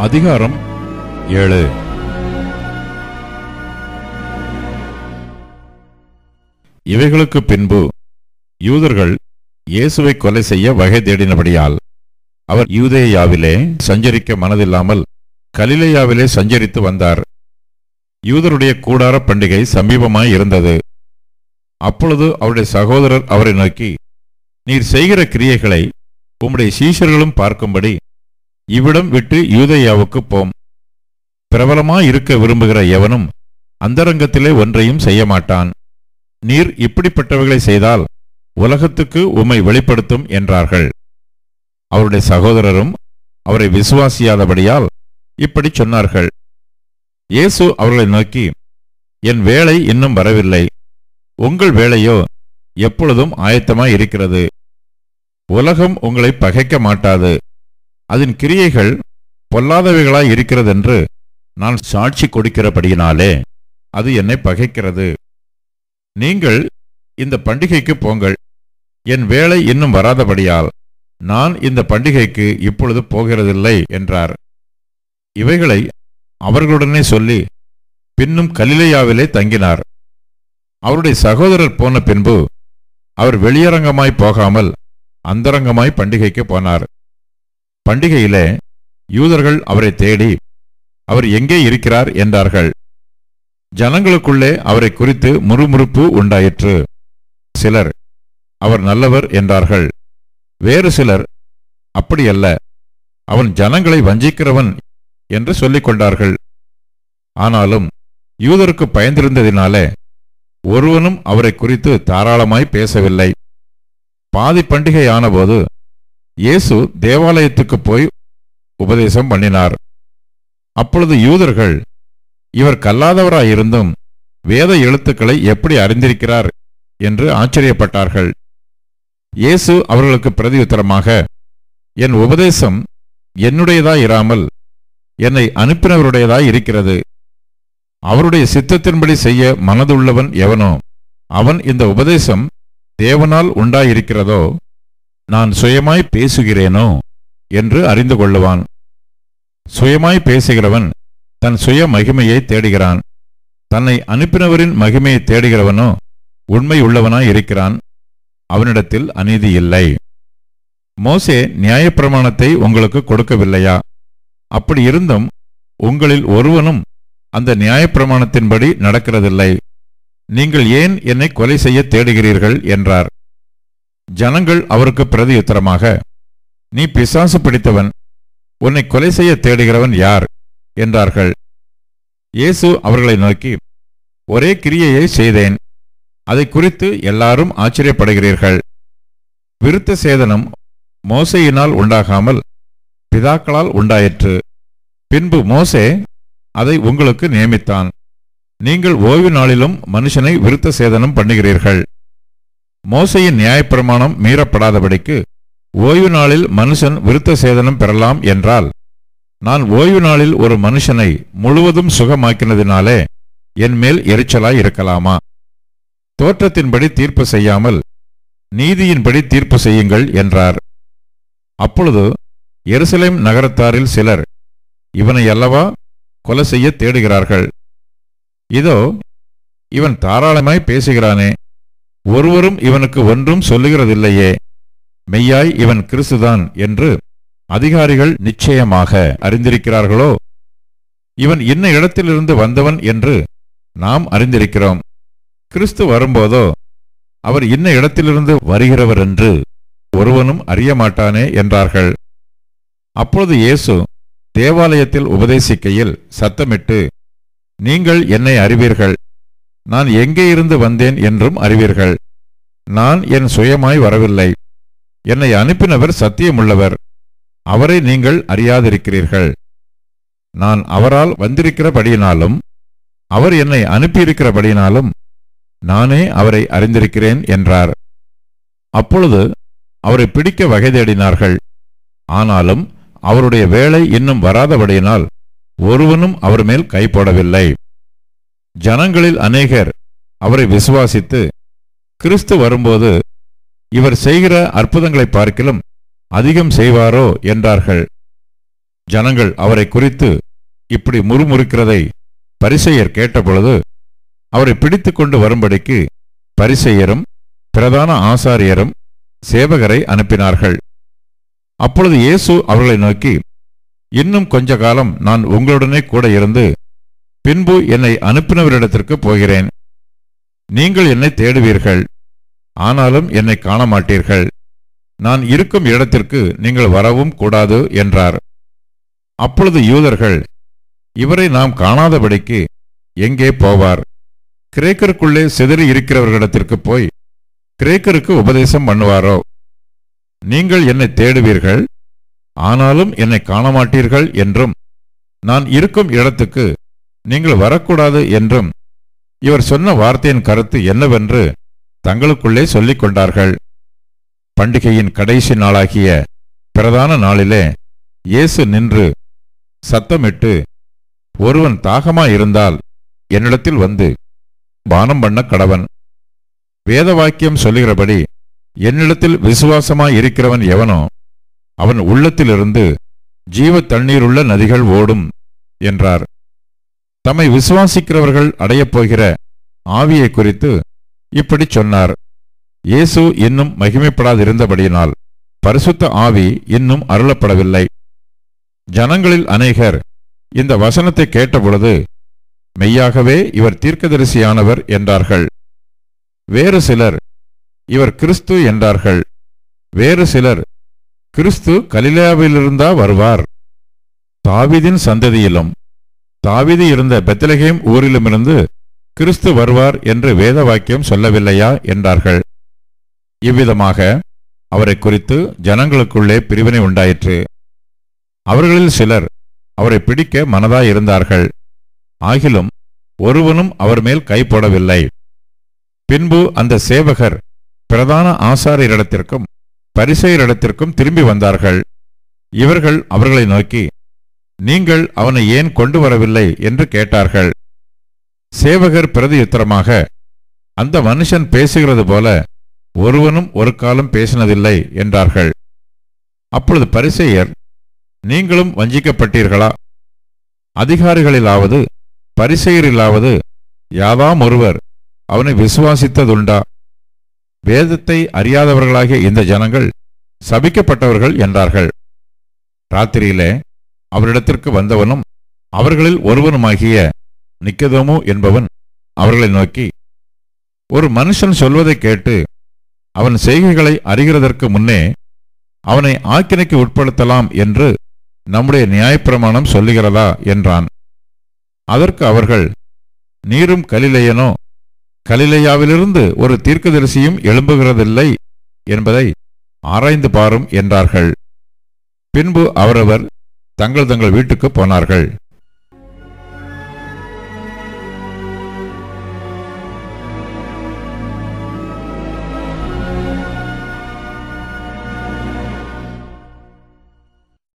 அதிகாரம் 7. இவைகளுக்கு பின்பு யூதர்கள் இயேசுவை கொலை செய்ய வகை தேடினபடியால் அவர் யூதேயாவிலே சஞ்சரிக்க மனதில்லாமல் கலிலேயாவிலே சஞ்சரித்து வந்தார். யூதருடைய கூடார பண்டிகை சமீபமாய் இருந்தது. அப்பொழுது அவருடைய சகோதரர் அவரை நோக்கி, நீர் செய்கிற கிரியைகளை உம்முடைய சீஷர்களும் பார்க்கும்படி இவ்விடம் விட்டு யூதேயாவுக்கு போம். பிரபலமாயிருக்க விரும்புகிற எவனும் அந்தரங்கத்திலே ஒன்றையும் செய்ய மாட்டான். நீர் இப்படிப்பட்டவைகளை செய்தால் உலகத்துக்கு உம்மை வெளிப்படுத்தும் என்றார்கள். அவருடைய சகோதரரும் அவரை விசுவாசியாதபடியால் இப்படி சொன்னார்கள். இயேசு அவர்களை நோக்கி, என் வேளை இன்னும் வரவில்லை, உங்கள் வேளையோ எப்பொழுதும் ஆயத்தமாய் இருக்கிறது. உலகம் உங்களை பகைக்க மாட்டாது. அதன் கிரியைகள் பொல்லாதவைகளாய் இருக்கிறதென்று நான் சாட்சி கொடுக்கிறபடியினாலே அது என்னை பகைக்கிறது. நீங்கள் இந்த பண்டிகைக்கு போங்கள். என் வேளை இன்னும் வராதபடியால் நான் இந்த பண்டிகைக்கு இப்பொழுது போகிறதில்லை என்றார். இவைகளை அவர்களுடனே சொல்லி பின்னும் கலிலேயாவிலே தங்கினார். அவருடைய சகோதரர் போன பின்பு அவர் வெளியரங்கமாய் போகாமல் அந்தரங்கமாய் பண்டிகைக்கு போனார். பண்டிகையிலே யூதர்கள் அவரை தேடி, அவர் எங்கே இருக்கிறார் என்றார்கள். ஜனங்களுக்குள்ளே அவரை குறித்து முறுமுறுப்பு உண்டாயிற்று. சிலர், அவர் நல்லவர் என்றார்கள். வேறு சிலர், அப்படியல்ல, அவன் ஜனங்களை வஞ்சிக்கிறவன் என்று சொல்லிக் கொண்டார்கள். ஆனாலும் யூதருக்கு பயந்திருந்ததினாலே ஒருவனும் அவரை குறித்து தாராளமாய் பேசவில்லை. பாதி பண்டிகை ஆனபோது இயேசு தேவாலயத்துக்கு போய் உபதேசம் பண்ணினார். அப்பொழுது யூதர்கள், இவர் கல்லாதவராயிருந்தும் வேத எழுத்துக்களை எப்படி அறிந்திருக்கிறார் என்று ஆச்சரியப்பட்டார்கள். இயேசு அவர்களுக்கு பிரதியுத்தரமாக, என் உபதேசம் என்னுடையதாயிராமல் என்னை அனுப்பினவருடையதாய் இருக்கிறது. அவருடைய சித்தத்தின்படி செய்ய மனதுள்ளவன் எவனோ அவன் இந்த உபதேசம் தேவனால் உண்டாயிருக்கிறதோ நான் சுயமாய் பேசுகிறேனோ என்று அறிந்து கொள்ளுவான். சுயமாய் பேசுகிறவன் தன் சுய மகிமையை தேடுகிறான். தன்னை அனுப்பினவரின் மகிமையை தேடுகிறவனோ உண்மை உள்ளவனாய் இருக்கிறான். அவனிடத்தில் அநீதி இல்லை. மோசே நியாயப்பிரமாணத்தை உங்களுக்கு கொடுக்கவில்லையா? அப்படி இருந்தும் உங்களில் ஒருவனும் அந்த நியாயப்பிரமாணத்தின்படி நடக்கிறதில்லை. நீங்கள் ஏன் என்னை கொலை செய்ய தேடுகிறீர்கள் என்றார். ஜனங்கள் அவருக்கு பிரதியுத்தரமாக, நீ பிசாசு பிடித்தவன், உன்னை கொலை செய்ய தேடுகிறவன் யார் என்றார்கள். இயேசு அவர்களை நோக்கி, ஒரே கிரியையை செய்தேன், அதை குறித்து எல்லாரும் ஆச்சரியப்படுகிறீர்கள். விருத்த சேதனம் மோசேயினால் உண்டாகாமல் பிதாக்களால் உண்டாயிற்று. பின்பு மோசே அதை உங்களுக்கு நியமித்தான். நீங்கள் ஓய்வு நாளிலும் மனுஷனை விருத்த சேதனம் பண்ணுகிறீர்கள். மோசேயின் நியாயப்பிரமாணம் மீறப்படாதபடிக்கு ஓய்வு நாளில் மனுஷன் விருத்த சேதனம் பெறலாம் என்றால், நான் ஓய்வு நாளில் ஒரு மனுஷனை முழுவதும் சுகமாக்கினதினாலே என் மேல் எரிச்சலாய் இருக்கலாமா? தோற்றத்தின்படி தீர்ப்பு செய்யாமல் நீதியின்படி தீர்ப்பு செய்யுங்கள் என்றார். அப்பொழுது எருசலேம் நகரத்தாரில் சிலர், இவனை அல்லவா கொலை செய்ய தேடுகிறார்கள்? இதோ இவன் தாராளமாய் பேசுகிறானே, ஒருவரும் இவனுக்கு ஒன்றும் சொல்லுகிறதில்லையே, மெய்யாய் இவன் கிறிஸ்துதான் என்று அதிகாரிகள் நிச்சயமாக அறிந்திருக்கிறார்களோ? இவன் இன்ன இடத்திலிருந்து வந்தவன் என்று நாம் அறிந்திருக்கிறோம். கிறிஸ்து வரும்போதோ அவர் இன்ன இடத்திலிருந்து வருகிறவர் என்று ஒருவனும் அறிய மாட்டானே என்றார்கள். அப்பொழுது இயேசு தேவாலயத்தில் உபதேசிக்கையில் சத்தமிட்டு, நீங்கள் என்னை அறிவீர்கள், நான் எங்கே இருந்து வந்தேன் என்றும் அறிவீர்கள். நான் என் சுயமாய் வரவில்லை, என்னை அனுப்பினவர் சத்தியமுள்ளவர், அவரை நீங்கள் அறியாதிருக்கிறீர்கள். நான் அவரால் வந்திருக்கிறபடியினாலும் அவர் என்னை அனுப்பியிருக்கிறபடியினாலும் நானே அவரை அறிந்திருக்கிறேன் என்றார். அப்பொழுது அவரை பிடிக்க வகை தேடினார்கள். ஆனாலும் அவருடைய வேளை இன்னும் வராதபடியினால் ஒருவனும் அவர் மேல் கை போடவில்லை. ஜனங்களில் அநேகர் அவரை விசுவாசித்து, கிறிஸ்து வரும்போது இவர் செய்கிற அற்புதங்களை பார்க்கிலும் அதிகம் செய்வாரோ என்றார்கள். ஜனங்கள் அவரை குறித்து இப்படி முறுமுறுக்கிறதை பரிசேயர் கேட்டபொழுது அவரை பிடித்து கொண்டு வரும்படிக்கு பரிசேயரும் பிரதான ஆசாரியரும் சேவகரை அனுப்பினார்கள். அப்பொழுது இயேசு அவர்களை நோக்கி, இன்னும் கொஞ்ச காலம் நான் உங்களுடனே கூட இருந்து பின்பு என்னை அனுப்பினவரிடத்திற்கு போகிறேன். நீங்கள் என்னை தேடுவீர்கள், ஆனாலும் என்னை காண மாட்டீர்கள். நான் இருக்கும் இடத்திற்கு நீங்கள் வரவும் கூடாது என்றார். அப்பொழுது யூதர்கள், இவரை நாம் காணாதபடிக்கு எங்கே போவார்? கிரேக்கருக்குள்ளே சிதறி இருக்கிறவர்களிடத்திற்கு போய் கிரேக்கருக்கு உபதேசம் பண்ணுவாரோ? நீங்கள் என்னை தேடுவீர்கள், ஆனாலும் என்னை காணமாட்டீர்கள் என்றும், நான் இருக்கும் இடத்துக்கு நீங்கள் வரக்கூடாது என்றும் இவர் சொன்ன வார்த்தையின் கருத்து என்னவென்று தங்களுக்குள்ளே சொல்லிக் கொண்டார்கள். பண்டிகையின் கடைசி நாளாகிய பிரதான நாளிலே இயேசு நின்று சத்தமிட்டு, ஒருவன் தாகமாயிருந்தால் என்னிடத்தில் வந்து பானம் பண்ண கடவன். வேத வாக்கியம் சொல்லுகிறபடி என்னிடத்தில் விசுவாசமாயிருக்கிறவன் எவனோ அவன் உள்ளத்திலிருந்து ஜீவ தண்ணீருள்ள நதிகள் ஓடும் என்றார். தம்மை விசுவாசிக்கிறவர்கள் அடையப்போகிற ஆவியை குறித்து இப்படி சொன்னார். இயேசு இன்னும் மகிமைப்படாதிருந்தபடியினால் பரிசுத்த ஆவி இன்னும் அருளப்படவில்லை. ஜனங்களில் அநேகர் இந்த வசனத்தை கேட்டபொழுது, மெய்யாகவே இவர் தீர்க்கதரிசியானவர் என்றார்கள். வேறு சிலர், இவர் கிறிஸ்து என்றார்கள். வேறு சிலர், கிறிஸ்து கலிலேயாவிலிருந்தா வருவார்? தாவீதின் சந்ததியிலும் தாவீது இருந்த பெத்லகேம் ஊரிலுமிருந்து கிறிஸ்து வருவார் என்று வேத வாக்கியம் சொல்லவில்லையா என்றார்கள். இவ்விதமாக அவரை குறித்து ஜனங்களுக்குள்ளே பிரிவினை உண்டாயிற்று. அவர்களில் சிலர் அவரை பிடிக்க மனதாயிருந்தார்கள். ஆகிலும் ஒருவனும் அவர் மேல் கை போடவில்லை. பின்பு அந்த சேவகர் பிரதான ஆசாரியரிடத்திற்கும் பரிசேயரிடத்திற்கும் திரும்பி வந்தார்கள். இவர்கள் அவர்களை நோக்கி, நீங்கள் அவனை ஏன் கொண்டு வரவில்லை என்று கேட்டார்கள். சேவகர் பிரதியுத்தரமாக, அந்த மனுஷன் பேசுகிறது போல ஒருவனும் ஒரு காலம் பேசினதில்லை என்றார்கள். அப்பொழுது பரிசேயர், நீங்களும் வஞ்சிக்கப்பட்டீர்களா? அதிகாரிகளிலாவது பரிசேயரிலாவது யாதாம் ஒருவர் அவனை விசுவாசித்ததுண்டா? வேதத்தை அறியாதவர்களாகிய இந்த ஜனங்கள் சபிக்கப்பட்டவர்கள் என்றார்கள். ராத்திரியிலே அவரிடத்திற்கு வந்தவனும் அவர்களில் ஒருவனுமாகிய நிக்கதோமு என்பவன் அவர்களை நோக்கி, ஒரு மனுஷன் சொல்வதைக் கேட்டு அவன் செய்கைகளை அறிகிறதற்கு முன்னே அவனை ஆக்கினைக்கு உட்படுத்தலாம் என்று நம்முடைய நியாயப்பிரமாணம் சொல்லுகிறதா என்றான். அதற்கு அவர்கள், நீரும் கலிலேயனோ? கலிலேயாவிலிருந்து ஒரு தீர்க்கதரிசியும் எழும்புகிறதில்லை என்பதை ஆராய்ந்து பாரும் என்றார்கள். பின்பு அவரவர் தங்கள் வீட்டுக்கு போனார்கள்.